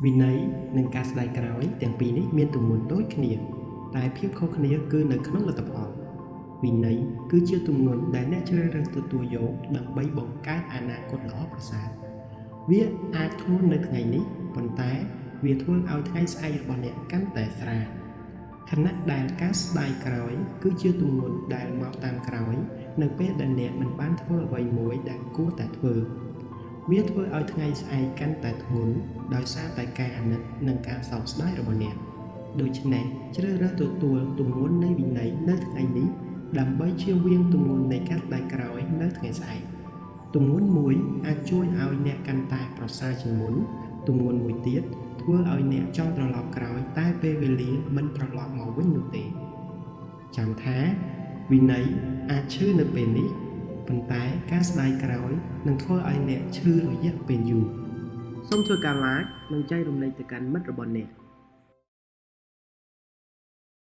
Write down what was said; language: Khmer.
វិន័យនិងការស្ដាយក្រោយទាំងពីរនេះមានទម្ងន់ដូចគ្នាតែភាពខុសគ្នាគឺនៅក្នុងលទ្ធផលវិន័យគឺជាទម្ងន់ដែលអ្នកជ្រើសរើសទទួលយកដើម្បីបង្កើតអនាគតល្អប្រសើរវាអាចធ្ងន់នៅថ្ងៃនេះប៉ុន្តែវាធ្វើឲ្យថ្ងៃស្អែករបស់អ្នកកាន់តែស្រាលខណៈដែលការស្ដាយក្រោយគឺជាទម្ងន់ដែលមកតាមក្រោយនៅពេលដែលអ្នកមិនបានធ្វើអ្វីមួយដែលគួរតែធ្វើវាធ្វើឲ្យថ្ងៃស្អែកកាន់តែធ្ងន់ដោយសារតែការអាណិតនិងការសោកស្ដាយរបស់អ្នកដូច្នេះជ្រើសរើសទទួលទម្ងន់នៃវិន័យនៅថ្ងៃនេះដើម្បីជៀសវាងទម្ងន់នៃការស្ដាយក្រោយនៅថ្ងៃស្អែកទម្ងន់មួយអាចជួយឲ្យអ្នកកាន់តែប្រសើរជាងមុនទម្ងន់មួយទៀតធ្វើឲ្យអ្នកចង់ត្រឡប់ក្រោយតែពេលវេលាមិនត្រឡប់មកវិញនោះទេចាំថាវិន័យអាចឈឺនៅពេលនេះប៉ុន្តែការស្ដាយក្រោយនឹងធ្វើឲ្យអ្នកឈឺរយៈពេលយូរសូមធ្វើការ like និងចែករំលែកទៅកាន់មិត្តរបស់អ្នក